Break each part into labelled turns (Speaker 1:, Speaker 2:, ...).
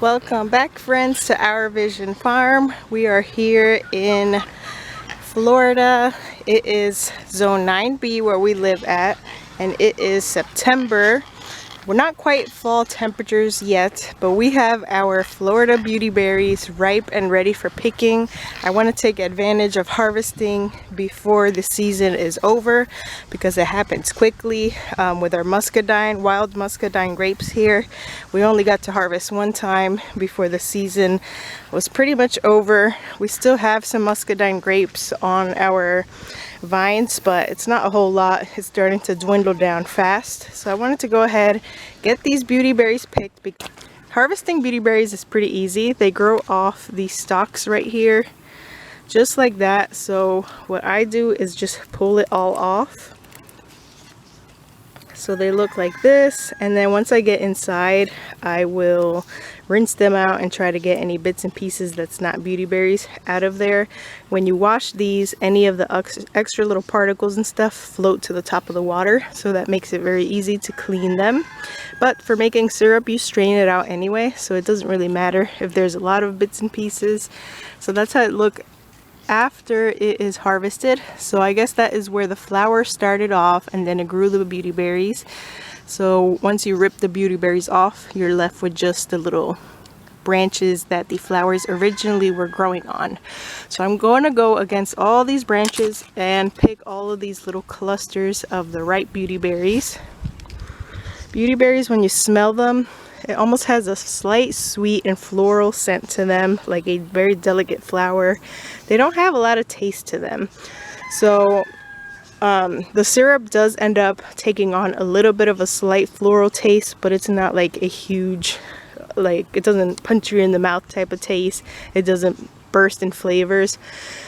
Speaker 1: Welcome back, friends, to Our Vision Farm. We are here in Florida. It is zone 9B where we live at, and it is September. We're not quite fall temperatures yet, but we have our Florida beauty berries ripe and ready for picking. I want to take advantage of harvesting before the season is over because it happens quickly. With our muscadine, wild muscadine grapes here, we only got to harvest one time before the season was pretty much over. We still have some muscadine grapes on our vines, but it's not a whole lot. It's starting to dwindle down fast, so I wanted to go ahead, get these beauty berries picked. Harvesting beauty berries is pretty easy. They grow off these stalks right here just like that. So what I do is just pull it all off, so they look like this, and then once I get inside I will rinse them out and try to get any bits and pieces that's not beauty berries out of there. When you wash these, any of the extra little particles and stuff float to the top of the water, so that makes it very easy to clean them. But for making syrup, you strain it out anyway, so it doesn't really matter if there's a lot of bits and pieces. So that's how it looks after it is harvested. So I guess that is where the flower started off, and then it grew the beauty berries. So once you rip the beauty berries off, you're left with just the little branches that the flowers originally were growing on. So I'm going to go against all these branches and pick all of these little clusters of the ripe beauty berries. Beauty berries, when you smell them, it almost has a slight sweet and floral scent to them, like a very delicate flower. They don't have a lot of taste to them. So the syrup does end up taking on a little bit of a slight floral taste, but it's not like a huge, like, it doesn't punch you in the mouth type of taste. It doesn't burst in flavors.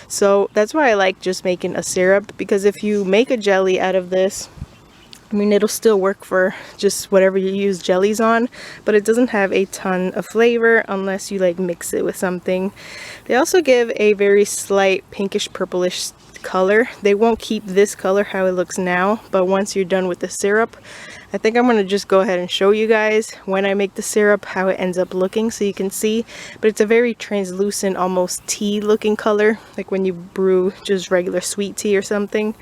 Speaker 1: So that's why I like just making a syrup, because if you make a jelly out of this, I mean, it'll still work for just whatever you use jellies on, but it doesn't have a ton of flavor unless you like mix it with something. They also give a very slight pinkish purplish color. They won't keep this color how it looks now, but once you're done with the syrup, I think I'm going to just go ahead and show you guys when I make the syrup how it ends up looking so you can see. But it's a very translucent, almost tea looking color, like when you brew just regular sweet tea or something.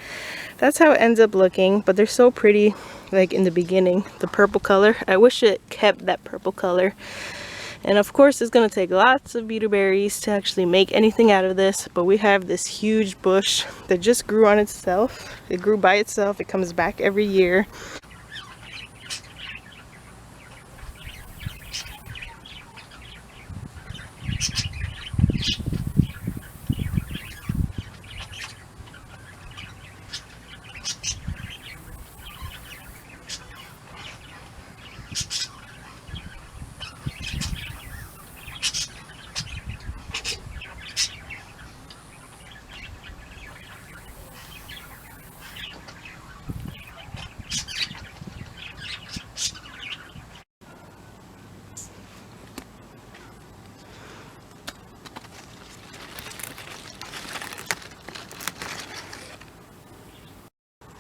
Speaker 1: That's how it ends up looking, but they're so pretty, like in the beginning, the purple color. I wish it kept that purple color. And of course it's going to take lots of beauty berries to actually make anything out of this, but we have this huge bush that just grew on itself. It grew by itself. It comes back every year.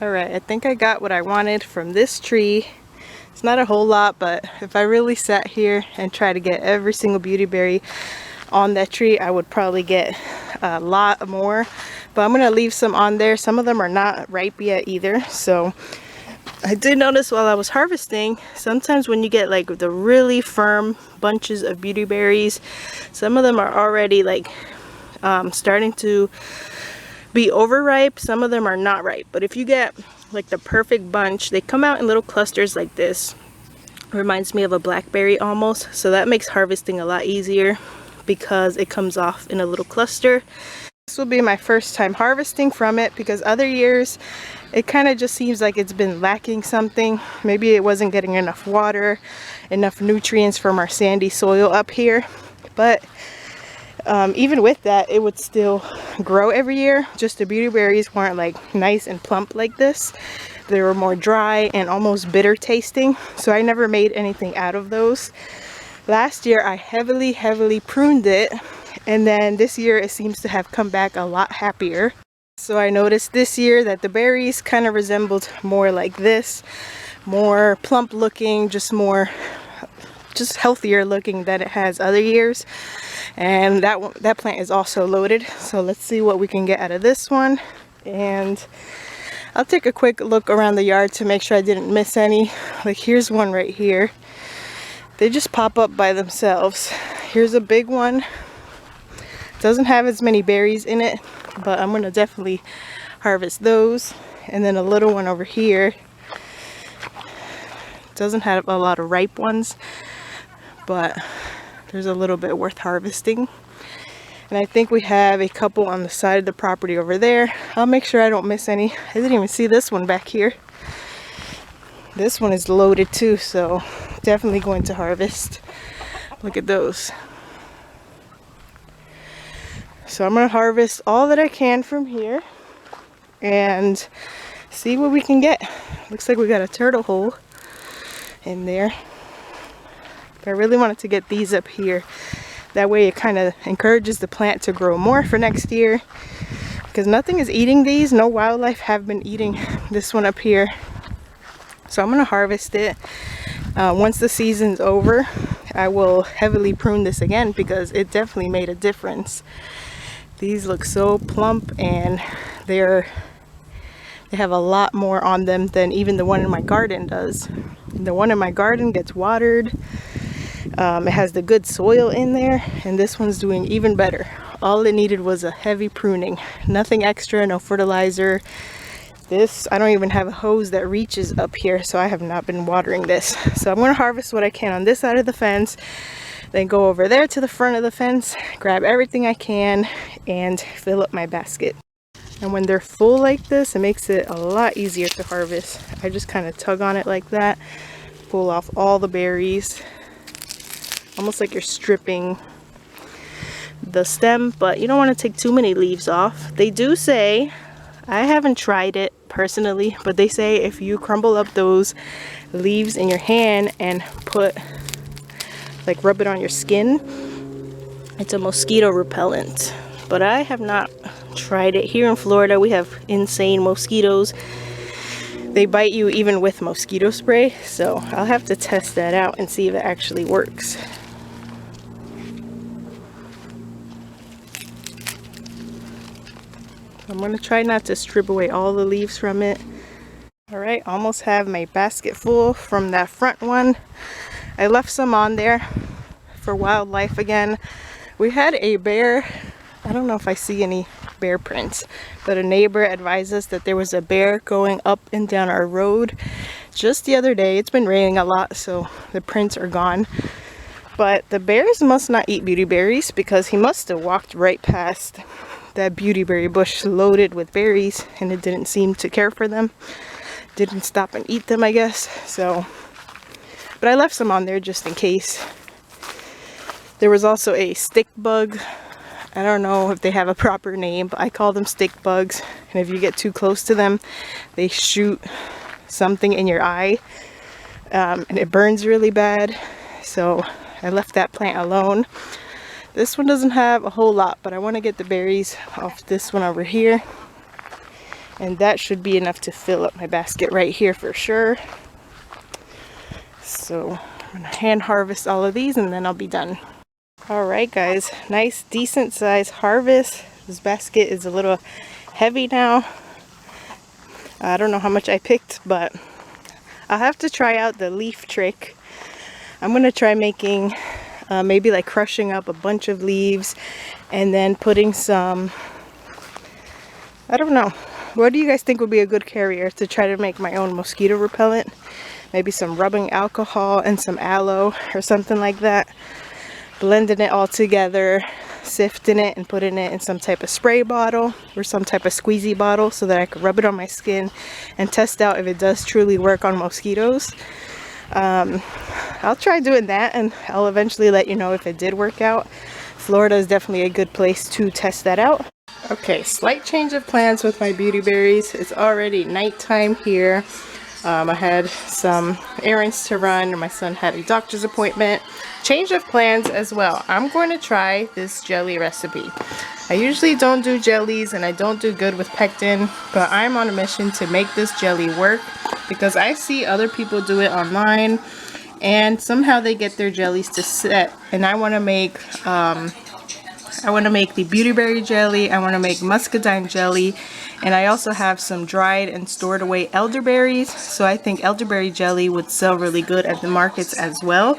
Speaker 1: Alright, I think I got what I wanted from this tree. It's not a whole lot, but if I really sat here and tried to get every single beauty berry on that tree, I would probably get a lot more. But I'm going to leave some on there. Some of them are not ripe yet either. So I did notice while I was harvesting, sometimes when you get like the really firm bunches of beauty berries, some of them are already like starting to be overripe. Some of them are not ripe, but if you get like the perfect bunch, they come out in little clusters like this. Reminds me of a blackberry almost, so that makes harvesting a lot easier because it comes off in a little cluster. This will be my first time harvesting from it, because other years it kind of just seems like it's been lacking something. Maybe it wasn't getting enough water, enough nutrients from our sandy soil up here, but even with that, it would still grow every year. Just the beauty berries weren't like nice and plump like this. They were more dry and almost bitter tasting, so I never made anything out of those. Last year I heavily pruned it, and then this year it seems to have come back a lot happier. So I noticed this year that the berries kind of resembled more like this, more plump looking, just more just healthier looking than it has other years. And that plant is also loaded. So let's see what we can get out of this one. And I'll take a quick look around the yard to make sure I didn't miss any. Like here's one right here. They just pop up by themselves. Here's a big one. Doesn't have as many berries in it, but I'm gonna definitely harvest those. And then a little one over here. Doesn't have a lot of ripe ones, but there's a little bit worth harvesting. And I think we have a couple on the side of the property over there. I'll make sure I don't miss any. I didn't even see this one back here. This one is loaded too, so definitely going to harvest. Look at those. So I'm going to harvest all that I can from here and see what we can get. Looks like we got a turtle hole in there. But I really wanted to get these up here. That way it kind of encourages the plant to grow more for next year. Because nothing is eating these. No wildlife have been eating this one up here. So I'm going to harvest it. Once the season's over, I will heavily prune this again because it definitely made a difference. These look so plump and they have a lot more on them than even the one in my garden does. The one in my garden gets watered. It has the good soil in there, and this one's doing even better. All it needed was a heavy pruning. Nothing extra, no fertilizer. This, I don't even have a hose that reaches up here, so I have not been watering this. So I'm going to harvest what I can on this side of the fence, then go over there to the front of the fence, grab everything I can, and fill up my basket. And when they're full like this, it makes it a lot easier to harvest. I just kind of tug on it like that, pull off all the berries. Almost like you're stripping the stem, but you don't want to take too many leaves off. They do say, I haven't tried it personally, but they say if you crumble up those leaves in your hand and rub it on your skin, it's a mosquito repellent. But I have not tried it. Here in Florida, we have insane mosquitoes. They bite you even with mosquito spray, so I'll have to test that out and see if it actually works. I'm going to try not to strip away all the leaves from it. Alright, almost have my basket full from that front one. I left some on there for wildlife again. We had a bear. I don't know if I see any bear prints, but a neighbor advised us that there was a bear going up and down our road just the other day. It's been raining a lot, so the prints are gone. But the bears must not eat beautyberries because he must have walked right past that beautyberry bush loaded with berries and it didn't seem to care for them. Didn't stop and eat them, I guess. So, but I left some on there just in case. There was also a stick bug. I don't know if they have a proper name, but I call them stick bugs. And if you get too close to them, they shoot something in your eye and it burns really bad. So I left that plant alone. This one doesn't have a whole lot, but I want to get the berries off this one over here. And that should be enough to fill up my basket right here for sure. So I'm going to hand harvest all of these and then I'll be done. Alright guys, nice decent size harvest. This basket is a little heavy now. I don't know how much I picked, but I'll have to try out the leaf trick. I'm going to try making maybe like crushing up a bunch of leaves and then putting some, I don't know, what do you guys think would be a good carrier to try to make my own mosquito repellent? Maybe some rubbing alcohol and some aloe or something like that. Blending it all together, sifting it and putting it in some type of spray bottle or some type of squeezy bottle so that I could rub it on my skin and test out if it does truly work on mosquitoes. I'll try doing that and I'll eventually let you know if it did work out. Florida is definitely a good place to test that out. Okay, slight change of plans with my beautyberries. It's already nighttime here. I had some errands to run. My son had a doctor's appointment. Change of plans as well. I'm going to try this jelly recipe. I usually don't do jellies and I don't do good with pectin, but I'm on a mission to make this jelly work because I see other people do it online and somehow they get their jellies to set. And I want to make the Beautyberry jelly, I want to make muscadine jelly, and I also have some dried and stored away elderberries, so I think elderberry jelly would sell really good at the markets as well.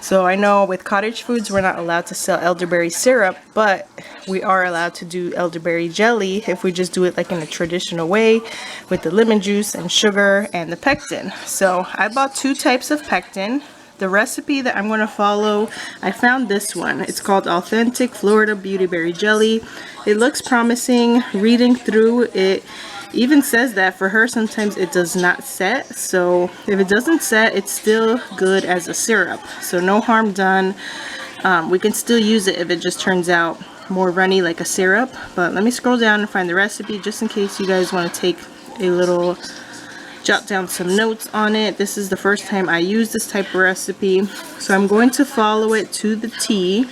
Speaker 1: So I know with cottage foods we're not allowed to sell elderberry syrup, but we are allowed to do elderberry jelly if we just do it like in a traditional way with the lemon juice and sugar and the pectin. So I bought 2 types of pectin. The recipe that I'm going to follow, I found this one. It's called Authentic Florida Beautyberry Jelly. It looks promising. Reading through it even says that for her sometimes it does not set. So if it doesn't set, it's still good as a syrup. So no harm done. We can still use it if it just turns out more runny like a syrup. But let me scroll down and find the recipe just in case you guys want to take a little jot down some notes on it. This is the first time I use this type of recipe, so I'm going to follow it to the T.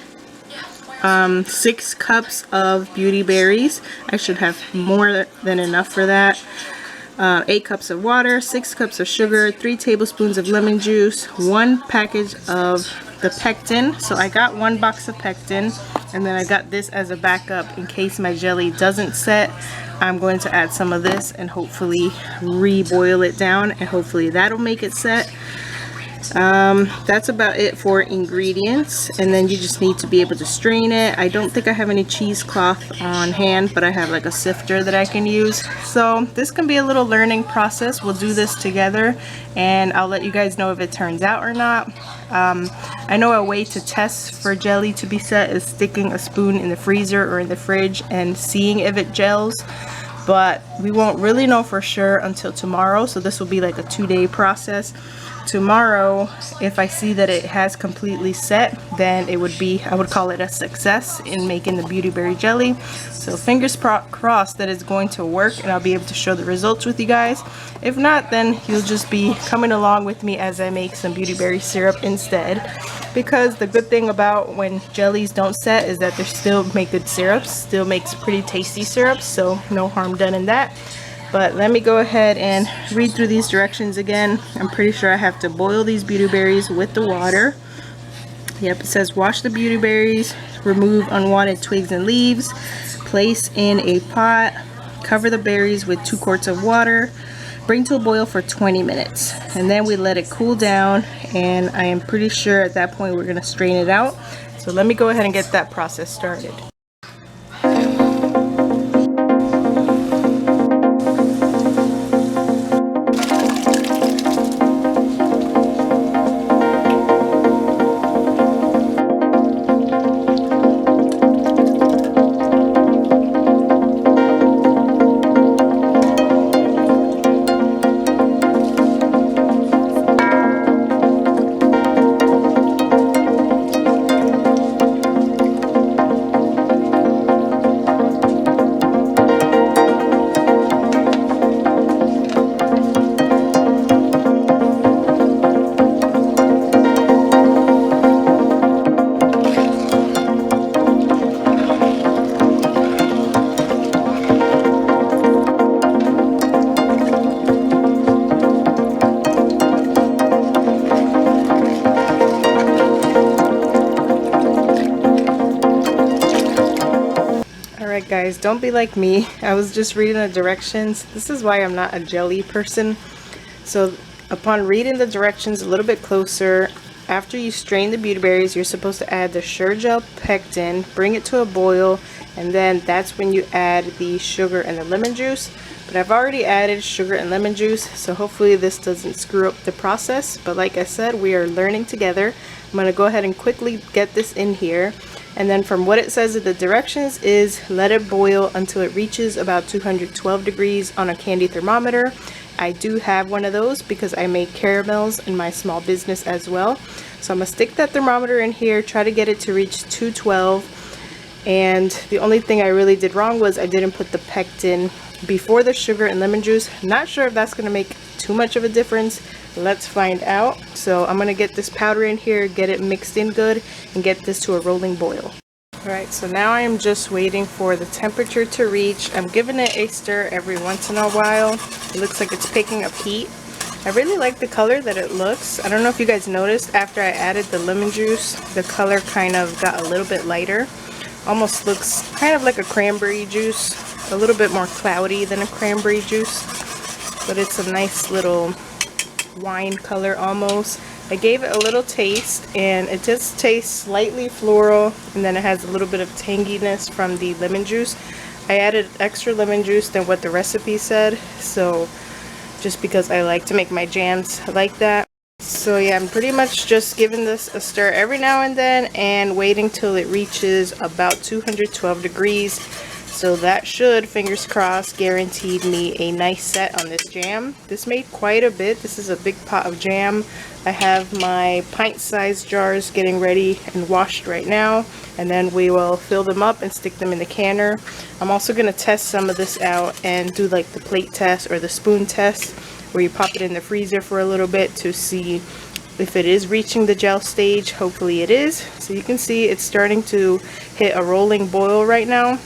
Speaker 1: 6 cups of beauty berries. I should have more than enough for that. 8 cups of water, 6 cups of sugar, 3 tablespoons of lemon juice, 1 package of the pectin. So I got 1 box of pectin, and then I got this as a backup in case my jelly doesn't set. I'm going to add some of this and hopefully re-boil it down, and hopefully that'll make it set. That's about it for ingredients, and then you just need to be able to strain it. I don't think I have any cheesecloth on hand, but I have like a sifter that I can use. So this can be a little learning process. We'll do this together and I'll let you guys know if it turns out or not. I know a way to test for jelly to be set is sticking a spoon in the freezer or in the fridge and seeing if it gels, but we won't really know for sure until tomorrow. So this will be like a 2-day process. Tomorrow, if I see that it has completely set, then it would be, I would call it a success in making the Beautyberry jelly. So fingers crossed that it's going to work and I'll be able to show the results with you guys. If not, then you'll just be coming along with me as I make some Beautyberry syrup instead. Because the good thing about when jellies don't set is that they still make good syrups, still makes pretty tasty syrups, so no harm done in that. But let me go ahead and read through these directions again. I'm pretty sure I have to boil these beautyberries with the water. Yep, it says wash the beautyberries, remove unwanted twigs and leaves, place in a pot, cover the berries with 2 quarts of water, bring to a boil for 20 minutes. And then we let it cool down, and I am pretty sure at that point we're going to strain it out. So let me go ahead and get that process started. Guys, don't be like me. I was just reading the directions. This is why I'm not a jelly person. So upon reading the directions a little bit closer, after you strain the beautyberries, you're supposed to add the sugar gel pectin, bring it to a boil, and then that's when you add the sugar and the lemon juice. But I've already added sugar and lemon juice, so hopefully this doesn't screw up the process. But like I said, we are learning together. I'm going to go ahead and quickly get this in here. And then from what it says in the directions is let it boil until it reaches about 212 degrees on a candy thermometer. I do have one of those because I make caramels in my small business as well. So I'm going to stick that thermometer in here, try to get it to reach 212. And the only thing I really did wrong was I didn't put the pectin before the sugar and lemon juice. Not sure if that's going to make too much of a difference. Let's find out. So I'm going to get this powder in here, get it mixed in good, and get this to a rolling boil. Alright, so now I am just waiting for the temperature to reach. I'm giving it a stir every once in a while. It looks like it's picking up heat. I really like the color that it looks. I don't know if you guys noticed, after I added the lemon juice, the color kind of got a little bit lighter. Almost looks kind of like a cranberry juice, a little bit more cloudy than a cranberry juice, but it's a nice little wine color almost. I gave it a little taste, and it just tastes slightly floral, and then it has a little bit of tanginess from the lemon juice. I added extra lemon juice than what the recipe said, so just because I like to make my jams like that. So yeah, I'm pretty much just giving this a stir every now and then and waiting till it reaches about 212 degrees. So that should, fingers crossed, guaranteed me a nice set on this jam. This made quite a bit. This is a big pot of jam. I have my pint-sized jars getting ready and washed right now, and then we will fill them up and stick them in the canner. I'm also going to test some of this out and do like the plate test or the spoon test, where you pop it in the freezer for a little bit to see if it is reaching the gel stage. Hopefully it is. So you can see it's starting to hit a rolling boil right now.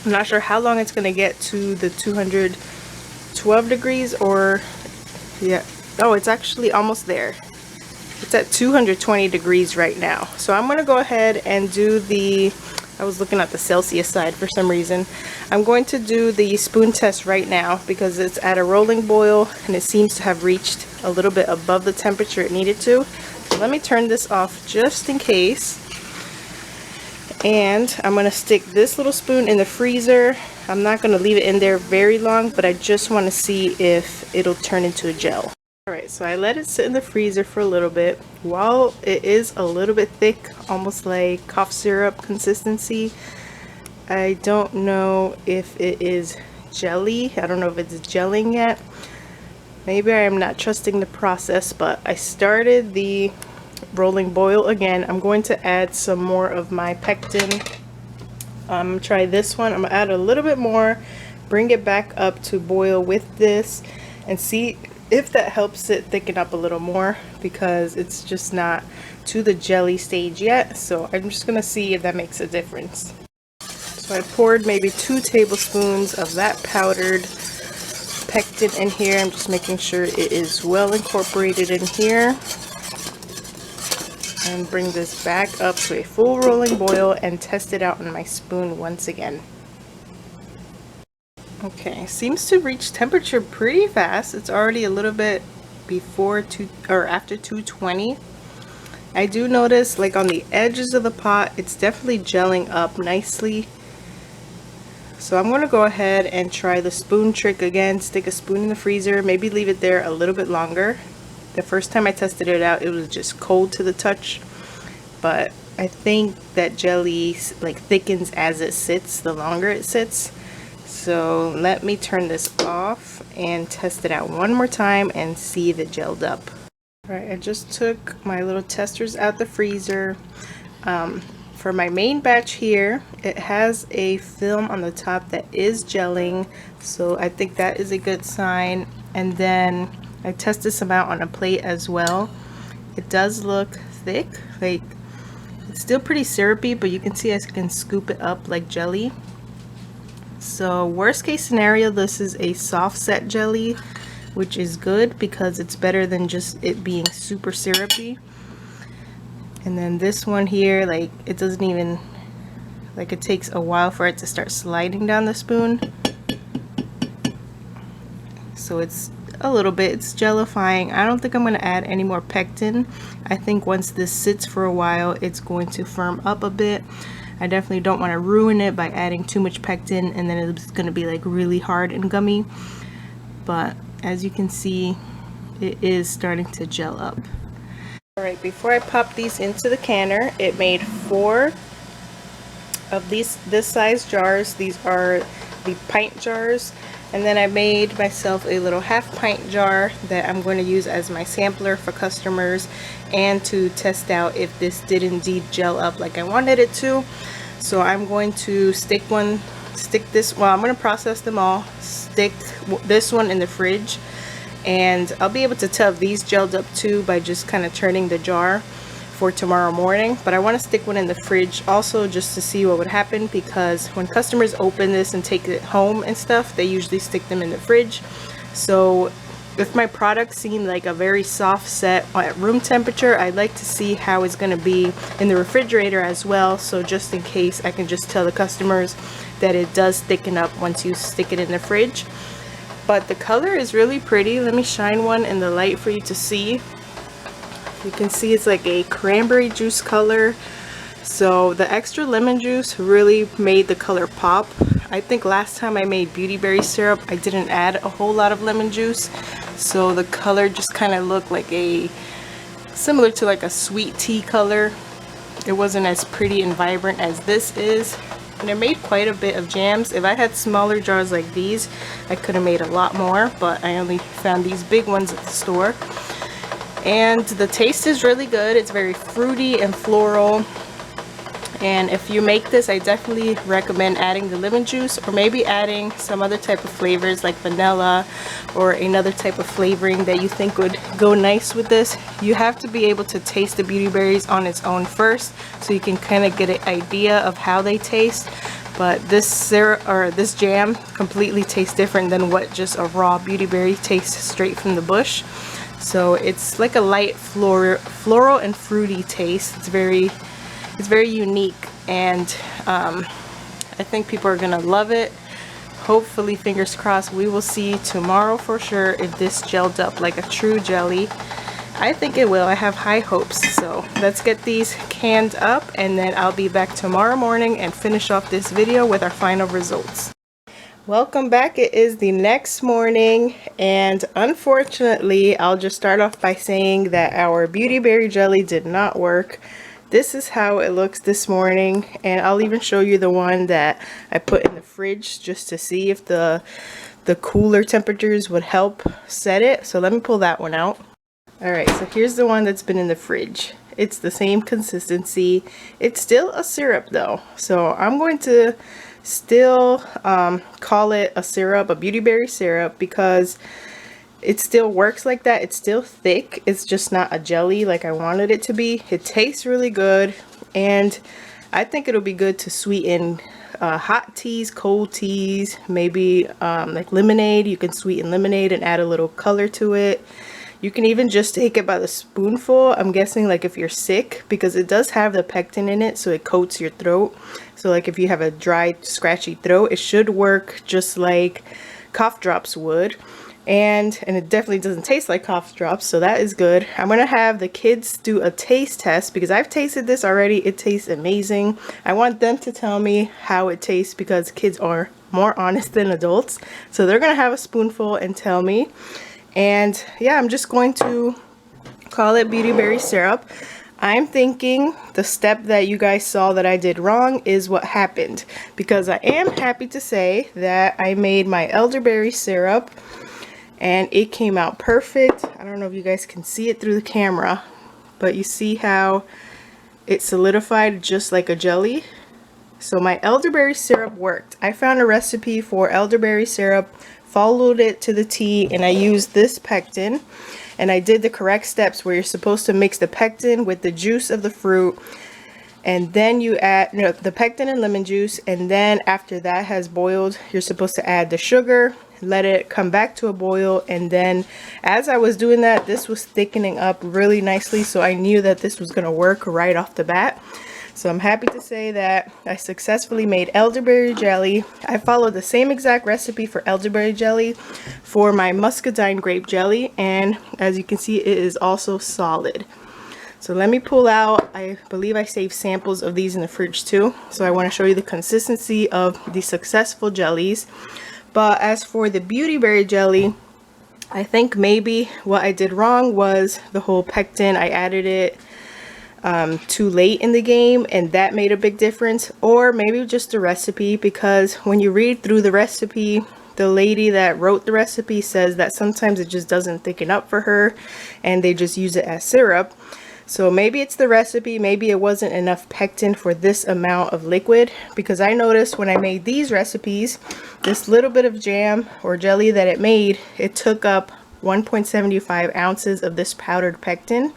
Speaker 1: I'm not sure how long it's going to get to the 212 degrees, or yeah, oh, it's actually almost there. It's at 220 degrees right now. So I'm going to go ahead and do the, I was looking at the Celsius side for some reason. I'm going to do the spoon test right now because it's at a rolling boil and it seems to have reached a little bit above the temperature it needed to. So let me turn this off just in case. And I'm going to stick this little spoon in the freezer. I'm not going to leave it in there very long, but I just want to see if it'll turn into a gel. Alright, so I let it sit in the freezer for a little bit. While it is a little bit thick, almost like cough syrup consistency, I don't know if it is jelly. I don't know if it's gelling yet. Maybe I am not trusting the process, but I started the rolling boil again. I'm going to add some more of my pectin. Try this one. I'm gonna add a little bit more, bring it back up to boil with this, and see if that helps it thicken up a little more, because it's just not to the jelly stage yet. So I'm just gonna see if that makes a difference. So I poured maybe 2 tablespoons of that powdered pectin in here. I'm just making sure it is well incorporated in here. And bring this back up to a full rolling boil and test it out on my spoon once again. Okay, seems to reach temperature pretty fast. It's already a little bit before after 220. I do notice, like on the edges of the pot, it's definitely gelling up nicely. So I'm going to go ahead and try the spoon trick again. Stick a spoon in the freezer, maybe leave it there a little bit longer. The first time I tested it out, it was just cold to the touch, but I think that jelly like thickens as it sits, the longer it sits. So let me turn this off and test it out one more time and see if it gelled up. Alright, I just took my little testers out the freezer. For my main batch here, it has a film on the top that is gelling, so I think that is a good sign. And then I tested some out on a plate as well. It does look thick, like it's still pretty syrupy, but you can see I can scoop it up like jelly. So worst case scenario, this is a soft set jelly, which is good because it's better than just it being super syrupy. And then this one here, like it doesn't even, like it takes a while for it to start sliding down the spoon. So it's a little bit, it's gellifying. I don't think I'm going to add any more pectin. I think once this sits for a while, it's going to firm up a bit. I definitely don't want to ruin it by adding too much pectin and then it's going to be like really hard and gummy. But as you can see, it is starting to gel up. Alright, before I pop these into the canner, it made 4 of this size jars. These are the pint jars. And then I made myself a little half pint jar that I'm going to use as my sampler for customers and to test out if this did indeed gel up like I wanted it to. So I'm going to stick this, well, I'm going to process them all, stick this one in the fridge, and I'll be able to tell if these gelled up too by just kind of turning the jar for tomorrow morning. But I want to stick one in the fridge also just to see what would happen, because when customers open this and take it home and stuff, they usually stick them in the fridge. So if my product seemed like a very soft set at room temperature, I'd like to see how it's going to be in the refrigerator as well. So just in case, I can just tell the customers that it does thicken up once you stick it in the fridge. But the color is really pretty. Let me shine one in the light for you to see. You can see it's like a cranberry juice color. So the extra lemon juice really made the color pop. I think last time I made Beautyberry syrup, I didn't add a whole lot of lemon juice. So the color just kind of looked like similar to like a sweet tea color. It wasn't as pretty and vibrant as this is. And I made quite a bit of jams. If I had smaller jars like these, I could have made a lot more, but I only found these big ones at the store. And the taste is really good. It's very fruity and floral. And if you make this, I definitely recommend adding the lemon juice, or maybe adding some other type of flavors like vanilla or another type of flavoring that you think would go nice with this. You have to be able to taste the beauty berries on its own first, so you can kind of get an idea of how they taste. But this syrup or this jam completely tastes different than what just a raw beauty berry tastes straight from the bush. So it's like a light floral and fruity taste. It's very unique, and I think people are gonna love it. Hopefully, fingers crossed, we will see tomorrow for sure if this gelled up like a true jelly. I think it will. I have high hopes. So let's get these canned up, and then I'll be back tomorrow morning and finish off this video with our final results. Welcome back. It is the next morning, and unfortunately, I'll just start off by saying that our Beautyberry jelly did not work. This is how it looks this morning, and I'll even show you the one that I put in the fridge just to see if the cooler temperatures would help set it. So let me pull that one out. Alright, so here's the one that's been in the fridge. It's the same consistency. It's still a syrup though, so I'm going to still call it a syrup, a Beautyberry syrup, because it still works like that. It's still thick. It's just not a jelly like I wanted it to be. It tastes really good, and I think it'll be good to sweeten hot teas, cold teas, maybe like lemonade. You can sweeten lemonade and add a little color to it. You can even just take it by the spoonful. I'm guessing like if you're sick, because it does have the pectin in it, so it coats your throat. So like if you have a dry, scratchy throat, it should work just like cough drops would. And it definitely doesn't taste like cough drops, so that is good. I'm gonna have the kids do a taste test because I've tasted this already. It tastes amazing. I want them to tell me how it tastes because kids are more honest than adults. So they're gonna have a spoonful and tell me. And yeah, I'm just going to call it Beautyberry syrup. I'm thinking the step that you guys saw that I did wrong is what happened, because I am happy to say that I made my elderberry syrup and it came out perfect. I don't know if you guys can see it through the camera, but you see how it solidified just like a jelly. So my elderberry syrup worked. I found a recipe for elderberry syrup, followed it to the T, and I used this pectin, and I did the correct steps where you're supposed to mix the pectin with the juice of the fruit, and then you add the pectin and lemon juice, and then after that has boiled, you're supposed to add the sugar, let it come back to a boil, and then as I was doing that, this was thickening up really nicely, so I knew that this was going to work right off the bat. So I'm happy to say that I successfully made elderberry jelly. I followed the same exact recipe for elderberry jelly for my muscadine grape jelly, and as you can see, it is also solid. So let me pull out, I believe I saved samples of these in the fridge too, so I want to show you the consistency of the successful jellies. But as for the Beautyberry jelly, I think maybe what I did wrong was the whole pectin. I added it too late in the game, and that made a big difference. Or maybe just the recipe, because when you read through the recipe, the lady that wrote the recipe says that sometimes it just doesn't thicken up for her and they just use it as syrup. So maybe it's the recipe, maybe it wasn't enough pectin for this amount of liquid, because I noticed when I made these recipes, this little bit of jam or jelly that it made, it took up 1.75 ounces of this powdered pectin.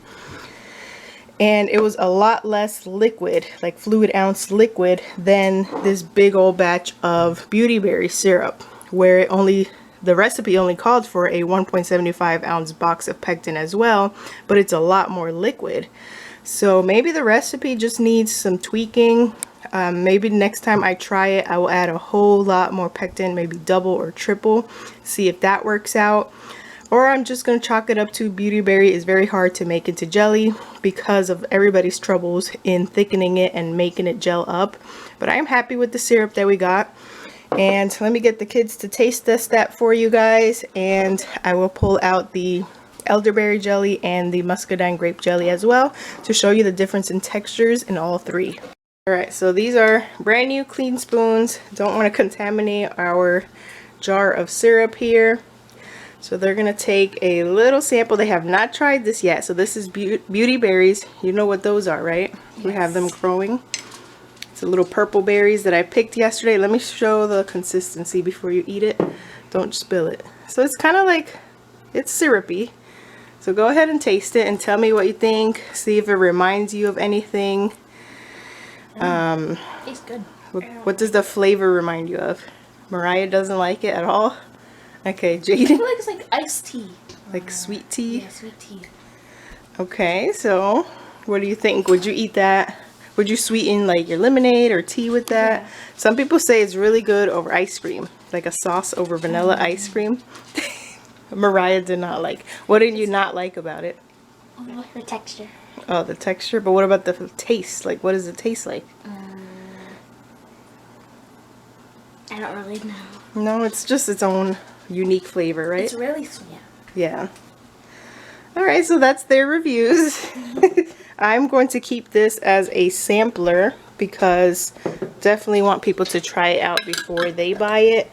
Speaker 1: And it was a lot less liquid, like fluid ounce liquid, than this big old batch of Beautyberry syrup, where it only the recipe only called for a 1.75 ounce box of pectin as well, but it's a lot more liquid. So maybe the recipe just needs some tweaking. Maybe next time I try it, I will add a whole lot more pectin, maybe double or triple, see if that works out. Or I'm just going to chalk it up to Beautyberry is very hard to make into jelly because of everybody's troubles in thickening it and making it gel up. But I'm happy with the syrup that we got. And let me get the kids to taste test that for you guys. And I will pull out the elderberry jelly and the muscadine grape jelly as well to show you the difference in textures in all three. Alright, so these are brand new clean spoons. Don't want to contaminate our jar of syrup here. So they're going to take a little sample. They have not tried this yet. So this is Beautyberries. You know what those are, right? Yes. We have them growing. It's the little purple berries that I picked yesterday. Let me show the consistency before you eat it. Don't spill it. So it's kind of like, it's syrupy. So go ahead and taste it and tell me what you think. See if it reminds you of anything.
Speaker 2: Tastes good.
Speaker 1: What does the flavor remind you of? Mariah doesn't like it at all? Okay, Jaden.
Speaker 2: It looks like iced tea.
Speaker 1: Like sweet tea?
Speaker 2: Yeah, sweet tea.
Speaker 1: Okay, so what do you think? Would you eat that? Would you sweeten like your lemonade or tea with that? Yeah. Some people say it's really good over ice cream. Like a sauce over vanilla ice cream. Mariah did not like. What did you not like about it?
Speaker 2: The texture.
Speaker 1: Oh, the texture? But what about the taste? Like, what does it taste like?
Speaker 2: I don't really know.
Speaker 1: No, it's just its own unique flavor, right?
Speaker 2: It's really sweet.
Speaker 1: Yeah. Alright, so that's their reviews. I'm going to keep this as a sampler because definitely want people to try it out before they buy it.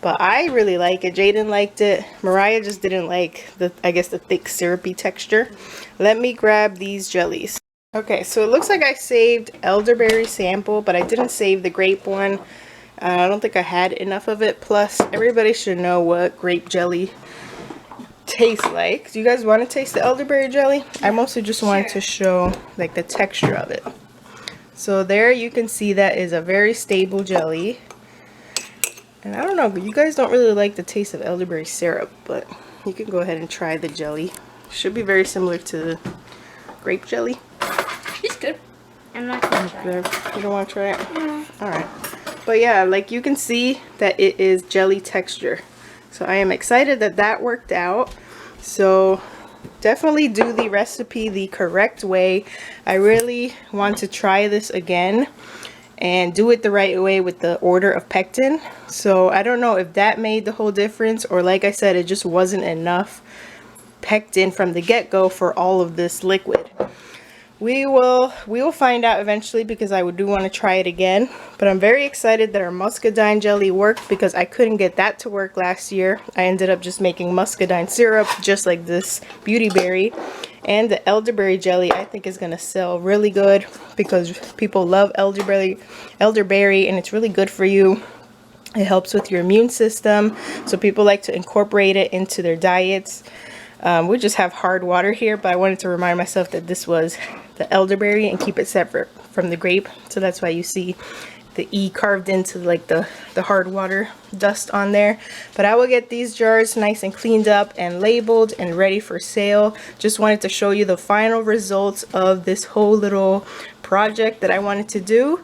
Speaker 1: But I really like it. Jaden liked it. Mariah just didn't like the, I guess, the thick syrupy texture. Let me grab these jellies. Okay, so it looks like I saved elderberry sample, but I didn't save the grape one. I don't think I had enough of it. Plus, everybody should know what grape jelly tastes like. Do you guys want to taste the elderberry jelly? I mostly just wanted to show like the texture of it. So there you can see that is a very stable jelly. And I don't know, but you guys don't really like the taste of elderberry syrup, but you can go ahead and try the jelly. Should be very similar to grape jelly.
Speaker 2: It's good. I'm not going to try it.
Speaker 1: You don't want to try it?
Speaker 2: No.
Speaker 1: Alright. But yeah, like you can see that it is jelly texture. So I am excited that that worked out. So definitely do the recipe the correct way. I really want to try this again and do it the right way with the order of pectin. So I don't know if that made the whole difference, or like I said, it just wasn't enough pectin from the get-go for all of this liquid. We will find out eventually because I do want to try it again. But I'm very excited that our muscadine jelly worked because I couldn't get that to work last year. I ended up just making muscadine syrup just like this Beautyberry. And the elderberry jelly I think is going to sell really good because people love elderberry and it's really good for you. It helps with your immune system. So people like to incorporate it into their diets. We just have hard water here, but I wanted to remind myself that this was the elderberry and keep it separate from the grape. So that's why you see the E carved into like the hard water dust on there. But I will get these jars nice and cleaned up and labeled and ready for sale. Just wanted to show you the final results of this whole little project that I wanted to do.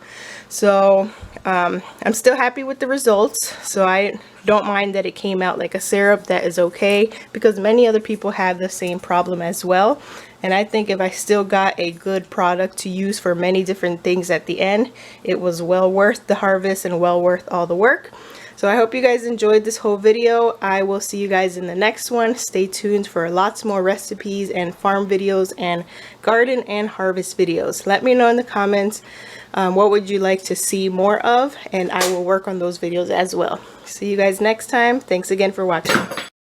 Speaker 1: So I'm still happy with the results, so I don't mind that it came out like a syrup. That is okay because many other people have the same problem as well. And I think if I still got a good product to use for many different things at the end, it was well worth the harvest and well worth all the work. So I hope you guys enjoyed this whole video. I will see you guys in the next one. Stay tuned for lots more recipes and farm videos and garden and harvest videos. Let me know in the comments what would you like to see more of, and I will work on those videos as well. See you guys next time. Thanks again for watching.